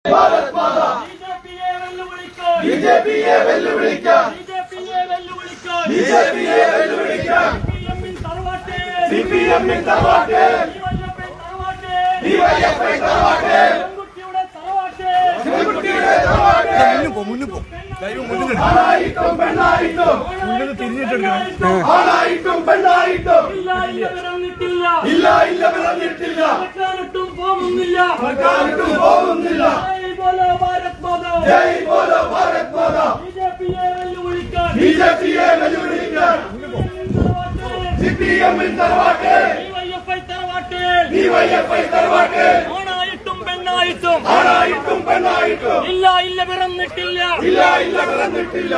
ഭാരത് മാതാ ബിജെപിയെ വെല്ലുവിളിക്കാൻ സിപിഎമ്മിൻ തറവാട്ട് ഡിവൈഎഫ്ഐ തറവാട്ട് പെൺകുട്ടിയുടെ തറവാട്ട് ആണായിട്ടും പെണ്ണായിട്ടും ആണായിട്ടും പെണ്ണായിട്ടും ഇല്ല ഇല്ല പിറന്നിട്ടില്ല സർക്കാരിട്ടും പോകുന്നില്ല ജയ് ബോലോ ഭാരത് മാതാ ബിജെപിയെ വെല്ലുവിളിക്കാൻ സിപിഎമ്മിൻ തറവാട്ട് ഡിവൈഎഫ്ഐ തറവാട്ട് ആണായിട്ടും പെണ്ണായിട്ടും ഇല്ല ഇല്ല പിറന്നിട്ടില്ല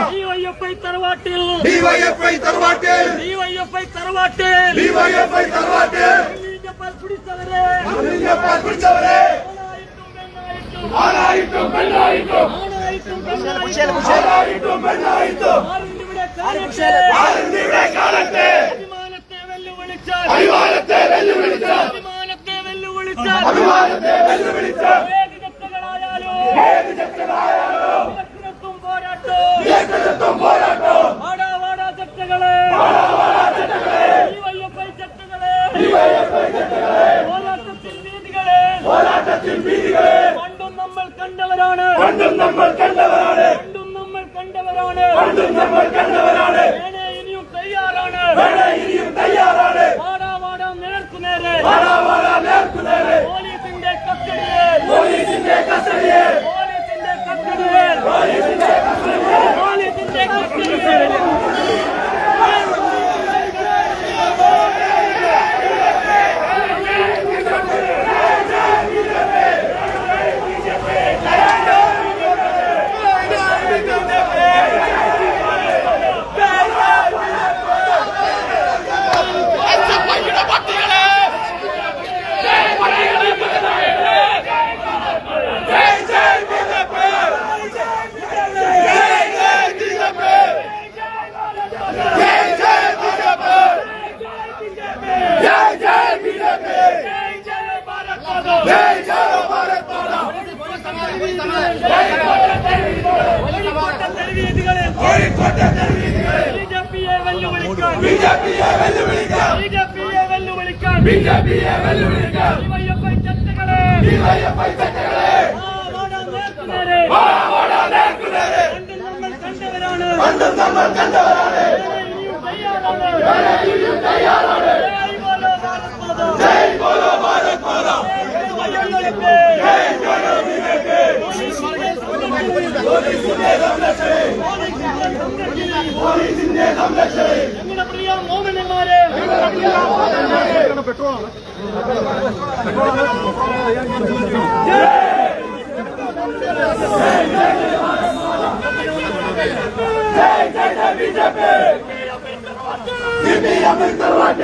ഡിവൈഎഫ്ഐ തറവാട്ടിൽ പിടിച്ചവരെ ആണായിട്ടും പെണ്ണായിട്ടും ആനന്ദിവിടെ കാണട്ടെ അഭിമാനത്തെ വെല്ലുവിളിച്ചാൽ ഏത് ജനങ്ങളായാലോ പോരാട്ടോ പോരാട്ടത്തിൽ വീതികളെ പണ്ടും നമ്മൾ കണ്ടവരാണ് ഇനിയും തയ്യാറാണ് വാടാ നേർക്കുനേരെ പോലീസിന്റെ കസ്റ്റഡിയെ ബിജെപിയെ വെല്ലുവിളിക്കാൻ ഡിവൈഎഫ്ഐ ചട്ടകളെ പണ്ടും നമ്മൾ കണ്ടവരാണ് ഇനിയും തയ്യാറാണ് ജയ് ബോലോ ഭാരത് മാതാ ജയ് ബോലോ ബിജെപി പോലീസിന്റെ സംരക്ഷണേ ഞങ്ങളുടെ പ്രിയ മോഹനന്മാരെ പെട്രോളാണ് ബിജെപി സിപിഎമ്മിൻ തറവാട്ട്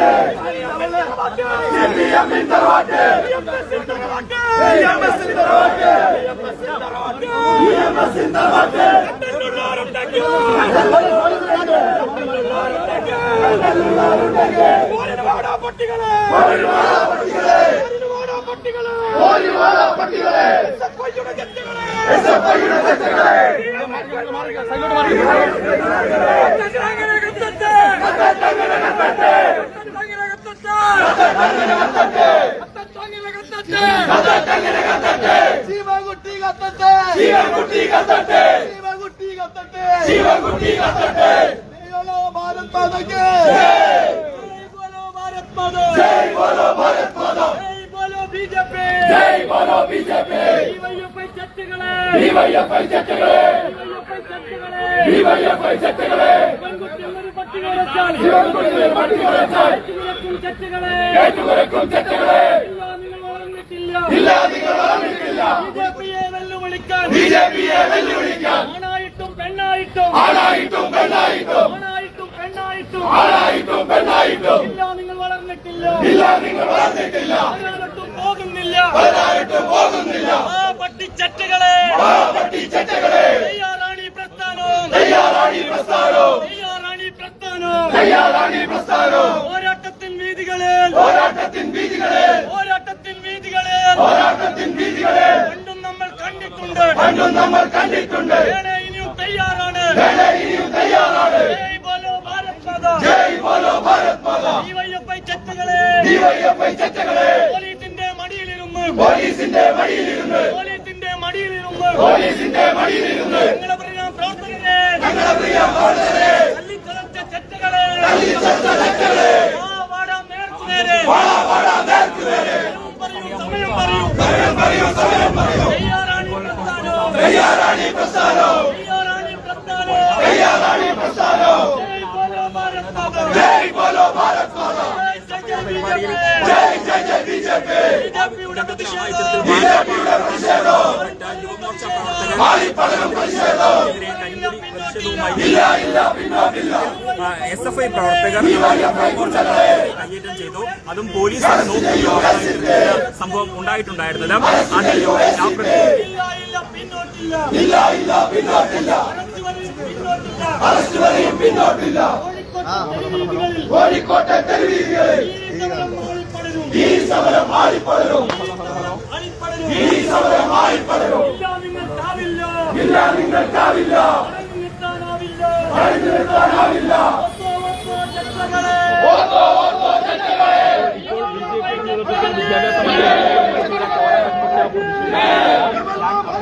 ബിജെപിയെ വെല്ലുവിളിക്കാൻ ആണായിട്ടും പെണ്ണായിട്ടും ഇല്ല നിങ്ങൾ വളർന്നിട്ടില്ല പോകുന്നില്ല പട്ടിച്ചട്ടുകളെ തയ്യാറാണി പ്രസ്ഥാനം പോരാട്ടത്തിൻ വീതികളിൽ നമ്മൾ കണ്ടിട്ടുണ്ട്. ഇനിയും തയ്യാറാണ്. ജയ് ബോലോ ഭാരത് മാതാ. ജയ് ബോലോ ഭാരത് മാതാ. ഡിവൈഎഫ്ഐ ചട്ടകളെ പോലീസിന്റെ മടിയിലിരുന്ന് ഞങ്ങളെ പ്രിയ പ്രവർത്തകരെ തല്ലിച്ചതച്ച ചട്ടകളെ വാടാം നേർക്കുനേരെ. സമയം പറയൂ. തയ്യാറാണി പ്രസ്ഥാനം. ജയ് ബോലോ ഭാരത് മാതാ. ജയ് ബിജെപി. ബിജെപിയുടെ പ്രതിഷേധം. SFI പ്രവർത്തകർ കയ്യേറ്റം ചെയ്തു. അതും പോലീസ് സംഭവം ഉണ്ടായിട്ടുണ്ടായിരുന്നത്. കോഴിക്കോട്ടെ തെരുവീതികളിൽ ഈ സമരം ആളിപ്പടരും. ഇല്ല നിങ്ങൾക്കാവില്ല.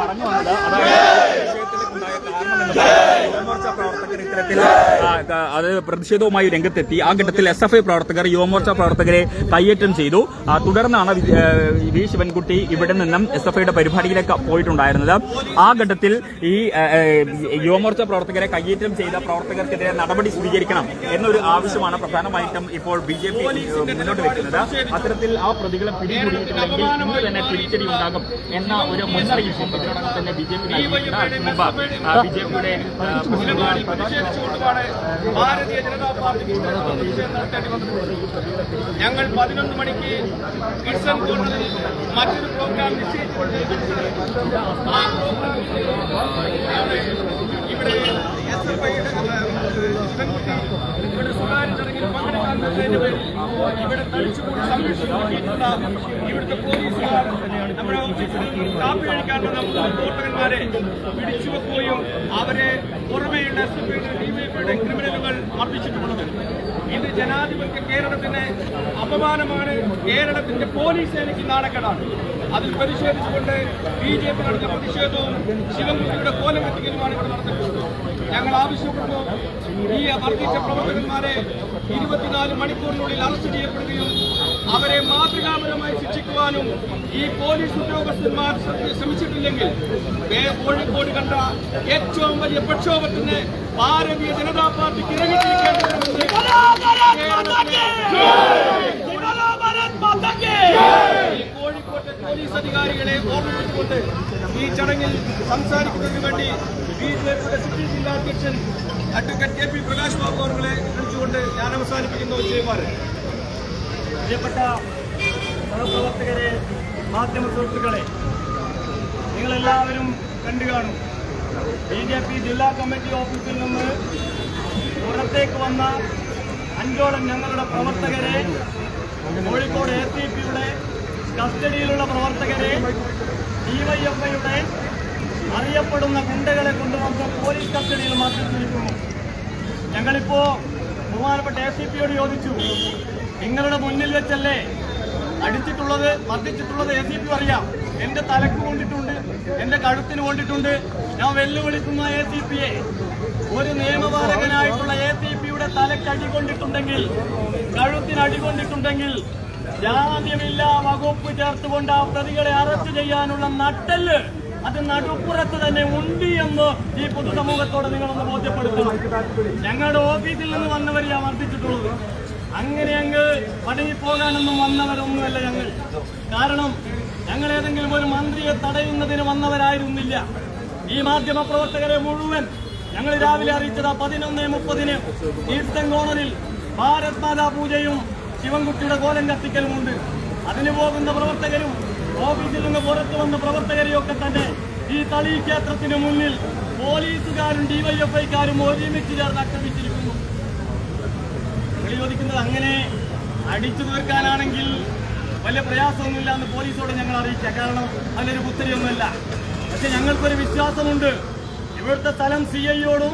പറഞ്ഞു വന്നത് യുവമോർച്ച പ്രവർത്തകർ ഇത്തരത്തിൽ അത് പ്രതിഷേധവുമായി രംഗത്തെത്തി. ആ ഘട്ടത്തിൽ SFI പ്രവർത്തകർ യുവമോർച്ച പ്രവർത്തകരെ കയ്യേറ്റം ചെയ്തു. തുടർന്നാണ് വി ശിവൻകുട്ടി ഇവിടെ നിന്നും SFIയുടെ പരിപാടിയിലേക്ക് പോയിട്ടുണ്ടായിരുന്നത്. ആ ഘട്ടത്തിൽ ഈ യുവമോർച്ച പ്രവർത്തകരെ കയ്യേറ്റം ചെയ്ത പ്രവർത്തകർക്കെതിരെ നടപടി സ്വീകരിക്കണം എന്നൊരു ആവശ്യമാണ് പ്രധാനമായിട്ടും ഇപ്പോൾ BJP മുന്നോട്ട് വെക്കുന്നത്. അത്തരത്തിൽ ആ പ്രതികളെ പിടികൂടിയിട്ടില്ലെങ്കിൽ ഇന്ന് തന്നെ തിരിച്ചടി ഉണ്ടാകും എന്ന ഒരു മുന്നറിയിപ്പ് ഇതിനോടകം തന്നെ BJP നൽകിയിട്ടുണ്ട്. BJPയുടെ ഭാരതീയ ജനതാ പാർട്ടി നടത്തേണ്ടി വന്നത്. ഞങ്ങൾ 11 മണിക്ക് കിഡ്സൺ കോർണറിൽ മറ്റൊരു പ്രോഗ്രാം നിശ്ചയിച്ചിട്ടുണ്ട്. ആ പ്രോഗ്രാം ഇവിടെ SFIയുടെ ശിവൻകുട്ടി ഇവിടെ സ്വകാര്യ ചടങ്ങിൽ പങ്കെടുക്കാൻ വന്നതിന്റെ പേരിൽ ഇവിടെ തടിച്ചുകൂടി സംരക്ഷിച്ചിട്ടുള്ള ഇവിടുത്തെ പോലീസുകാർ നമ്മുടെ ഓഫീസിൽ കാപ്പി കഴിക്കാൻ വന്ന പ്രവർത്തകന്മാരെ പിടിച്ചുവെക്കുകയും അവരെ പുറമേയുള്ള SFIയുടെ DYFIയുടെ ക്രിമിനലുകൾ മർദ്ദിച്ചിട്ടുള്ളത്. ഇത് ജനാധിപത്യ കേരളത്തിന് അപമാനമാണ്. കേരളത്തിന്റെ പോലീസ് സേനയ്ക്ക് നാണക്കേടാണ്. അതിൽ പ്രതിഷേധിച്ചുകൊണ്ട് BJP നടത്തിയ പ്രതിഷേധവും ശിവൻകുട്ടിയുടെ കോലം കത്തിക്കലുമാണ് ഇവിടെ നടന്നിട്ടുള്ളത്. ഞങ്ങൾ ആവശ്യപ്പെട്ടു ഈ വർദ്ധിച്ച പ്രവർത്തകന്മാരെ 24 മണിക്കൂറിനുള്ളിൽ അറസ്റ്റ് ചെയ്യപ്പെടുകയും അവരെ മാതൃകാപരമായി ശിക്ഷിക്കുവാനും ഈ പോലീസ് ഉദ്യോഗസ്ഥന്മാർ ശ്രമിച്ചിട്ടില്ലെങ്കിൽ കോഴിക്കോട് കണ്ട ഏറ്റവും വലിയ പ്രക്ഷോഭത്തിന് ഭാരതീയ ജനതാ പാർട്ടിക്ക് ഇറങ്ങിത്തിരിക്കേണ്ടതുണ്ട്. ഈ കോഴിക്കോട്ടെ പോലീസ് അധികാരികളെ ഓർമ്മിപ്പിച്ചുകൊണ്ട് ഈ ചടങ്ങിൽ സംസാരിക്കുന്നതിന് വേണ്ടി BJPയുടെ സിറ്റി ജില്ലാ അധ്യക്ഷൻ അഡ്വക്കേറ്റ് KP പ്രകാശ് ബാബു അവരെ ക്ഷണിച്ചുകൊണ്ട് ഞാൻ അവസാനിപ്പിക്കുന്നു. വിജയകുമാർ. പ്രിയപ്പെട്ട സഹപ്രവർത്തകരെ, മാധ്യമ സുഹൃത്തുക്കളെ, നിങ്ങളെല്ലാവരും കണ്ടു കാണും. BJP ജില്ലാ കമ്മിറ്റി ഓഫീസിൽ നിന്ന് പുറത്തേക്ക് വന്ന 5ഓളം ഞങ്ങളുടെ പ്രവർത്തകരെ, കോഴിക്കോട് ACPയുടെ കസ്റ്റഡിയിലുള്ള പ്രവർത്തകരെ, DYFIയുടെ അറിയപ്പെടുന്ന ഗുണ്ടകളെ കൊണ്ടുവന്ന് പോലീസ് കസ്റ്റഡിയിൽ മർദ്ദിച്ചിരിക്കുന്നു. ഞങ്ങളിപ്പോ ബഹുമാനപ്പെട്ട ACPയോട് ചോദിച്ചു, നിങ്ങളുടെ മുന്നിൽ വെച്ചല്ലേ അടിച്ചിട്ടുള്ളത്, മർദ്ദിച്ചിട്ടുള്ളത്? ACP അറിയാം. എന്റെ തലക്ക് കൊണ്ടിട്ടുണ്ട്, എന്റെ കഴുത്തിന് കൊണ്ടിട്ടുണ്ട്. ഞാൻ വെല്ലുവിളിക്കുന്ന ACPയെ, ഒരു നിയമപാലകനായിട്ടുള്ള ACPയുടെ തലക്ക് അടികൊണ്ടിട്ടുണ്ടെങ്കിൽ, കഴുത്തിന് അടികൊണ്ടിട്ടുണ്ടെങ്കിൽ ജാമ്യമില്ലാ വകുപ്പ് ചേർത്തുകൊണ്ട് ആ പ്രതികളെ അറസ്റ്റ് ചെയ്യാനുള്ള നട്ടെല്ല് അത് നടുപ്പുറത്ത് തന്നെ ഉണ്ട് എന്ന് ഈ പൊതുസമൂഹത്തോട് നിങ്ങളൊന്ന് ബോധ്യപ്പെടുത്തണം. ഞങ്ങളുടെ ഓഫീസിൽ നിന്ന് വന്നവരെയാ മർദ്ദിച്ചിട്ടുള്ളത്. അങ്ങനെ അങ്ങ് മടങ്ങിപ്പോകാനൊന്നും വന്നവരൊന്നുമല്ല ഞങ്ങൾ. കാരണം ഞങ്ങൾ ഏതെങ്കിലും ഒരു മന്ത്രിയെ തടയുന്നതിന് വന്നവരായിരുന്നില്ല. ഈ മാധ്യമ പ്രവർത്തകരെ മുഴുവൻ ഞങ്ങൾ രാവിലെ അറിയിച്ചത് 11:30 ഈസ്റ്റേൺ കോർണറിൽ ഭാരത് മാതാ പൂജയും ശിവൻകുട്ടിയുടെ കോലം കത്തിക്കലുമുണ്ട്. അതിന് പോകുന്ന പ്രവർത്തകരും ഓഫീസിൽ നിന്ന് പുറത്തു വന്ന പ്രവർത്തകരെയൊക്കെ തന്നെ ഈ തളി ക്ഷേത്രത്തിന് മുന്നിൽ പോലീസുകാരും DYFIക്കാരും ഒരുമിച്ച് ചേർന്ന് ആക്രമിച്ചിരിക്കുന്നു. ചോദിക്കുന്നത്, അങ്ങനെ അടിച്ചു തീർക്കാനാണെങ്കിൽ വലിയ പ്രയാസമൊന്നുമില്ല എന്ന് പോലീസോട് ഞങ്ങൾ അറിയിക്കാം. കാരണം അതിലൊരു പുത്തരിയൊന്നുമല്ല. പക്ഷെ ഞങ്ങൾക്കൊരു വിശ്വാസമുണ്ട്. ഇവിടുത്തെ സ്ഥലം CIയോടും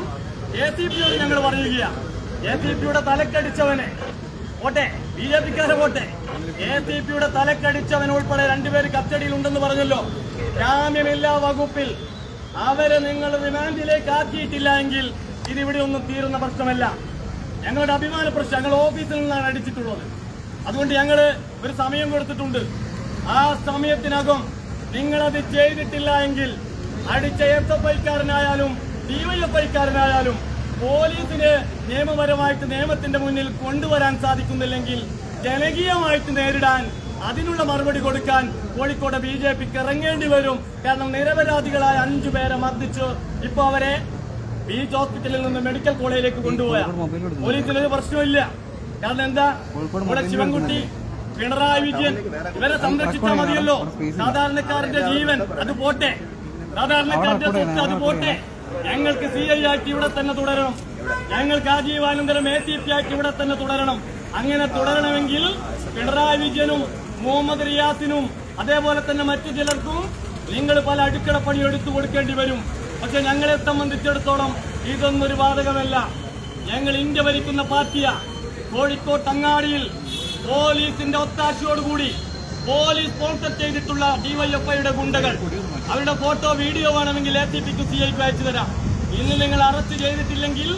ACPയോടും ഞങ്ങൾ പറയുകയാണ്. ACPയുടെ തലക്കടിച്ചവനെ പോട്ടെ, BJPക്കാരെ പോട്ടെ, ACPയുടെ തലക്കടിച്ചവൻ ഉൾപ്പെടെ 2 പേര് കസ്റ്റഡിയിൽ ഉണ്ടെന്ന് പറഞ്ഞല്ലോ. ജാമ്യമില്ലാ വകുപ്പിൽ അവരെ നിങ്ങൾ റിമാൻഡിലേക്ക് ആക്കിയിട്ടില്ല എങ്കിൽ ഇതിവിടെ ഒന്നും തീരുന്ന പ്രശ്നമല്ല. ഞങ്ങളുടെ അഭിമാന പ്രശ്നം, ഞങ്ങൾ ഓഫീസിൽ നിന്നാണ് അടിച്ചിട്ടുള്ളത്. അതുകൊണ്ട് ഞങ്ങൾ ഒരു സമയം കൊടുത്തിട്ടുണ്ട്. ആ സമയത്തിനകം നിങ്ങളത് ചെയ്തിട്ടില്ല എങ്കിൽ അടിച്ച SFIക്കാരനായാലും DYFIക്കാരനായാലും പോലീസിന് നിയമപരമായിട്ട് നിയമത്തിന്റെ മുന്നിൽ കൊണ്ടുവരാൻ സാധിക്കുന്നില്ലെങ്കിൽ ജനകീയമായിട്ട് നേരിടാൻ, അതിനുള്ള മറുപടി കൊടുക്കാൻ കോഴിക്കോട് BJPക്ക് ഇറങ്ങേണ്ടി വരും. കാരണം നിരപരാധികളായ 5 പേരെ മർദ്ദിച്ചു. ഇപ്പൊ അവരെ ബീച്ച് ഹോസ്പിറ്റലിൽ നിന്ന് മെഡിക്കൽ കോളേജിലേക്ക് കൊണ്ടുപോയാൽ പോലീസിനൊരു പ്രശ്നമില്ല. കാരണം എന്താ, ഇവിടെ ശിവൻകുട്ടി, പിണറായി വിജയൻ ഇവരെ സംരക്ഷിച്ചാൽ മതിയല്ലോ. സാധാരണക്കാരന്റെ ജീവൻ അത് പോട്ടെ, സാധാരണക്കാരന്റെ സ്വത്ത് അത് പോട്ടെ. ഞങ്ങൾക്ക് CI ആക്ട് ഇവിടെ തന്നെ തുടരണം. ഞങ്ങൾക്ക് ആജീവാനന്തരം ACP ആക്ട് ഇവിടെ തന്നെ തുടരണം. അങ്ങനെ തുടരണമെങ്കിൽ പിണറായി വിജയനും മുഹമ്മദ് റിയാസിനും അതേപോലെ തന്നെ മറ്റു ചിലർക്കും നിങ്ങൾ പല അടുക്കളപ്പണി എടുത്തു കൊടുക്കേണ്ടി വരും. പക്ഷെ ഞങ്ങളെ സംബന്ധിച്ചിടത്തോളം ഇതൊന്നൊരു ബാധകമല്ല. ഞങ്ങൾ ഇന്ത്യ ഭരിക്കുന്ന പാർട്ടിയാ. കോഴിക്കോട്ട് അങ്ങാടിയിൽ പോലീസിന്റെ ഒത്താശയോടുകൂടി പോലീസ് സ്പോൺസർ ചെയ്തിട്ടുള്ള DYFIയുടെ ഗുണ്ടകൾ, അവരുടെ ഫോട്ടോ വീഡിയോ വേണമെങ്കിൽ ACPക്കും CIക്കും അയച്ചു തരാം. ഇന്ന് നിങ്ങൾ അറസ്റ്റ് ചെയ്തിട്ടില്ലെങ്കിൽ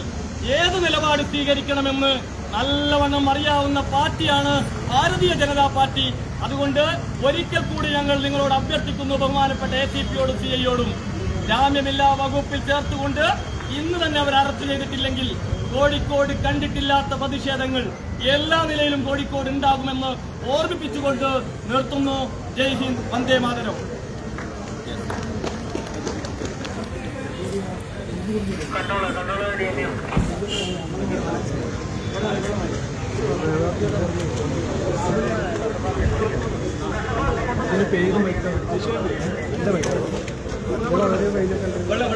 ഏത് നിലപാട് സ്വീകരിക്കണമെന്ന് നല്ലവണ്ണം അറിയാവുന്ന പാർട്ടിയാണ് ഭാരതീയ ജനതാ പാർട്ടി. അതുകൊണ്ട് ഒരിക്കൽ കൂടി ഞങ്ങൾ നിങ്ങളോട് അഭ്യർത്ഥിക്കുന്നു, ബഹുമാനപ്പെട്ട ACPയോടും CIയോടും, ജാമ്യമില്ലാ വകുപ്പിൽ ചേർത്തുകൊണ്ട് ഇന്ന് തന്നെ അവർ അറസ്റ്റ് ചെയ്തിട്ടില്ലെങ്കിൽ കോഴിക്കോട് കണ്ടിട്ടില്ലാത്ത പ്രതിഷേധങ്ങൾ എല്ലാ നിലയിലും കോഴിക്കോട് ഉണ്ടാകുമെന്ന് ഓർമ്മിപ്പിച്ചുകൊണ്ട് നിർത്തുന്നു. ജയ് ഹിന്ദ്, വന്ദേ മാതരം. വെള്ളം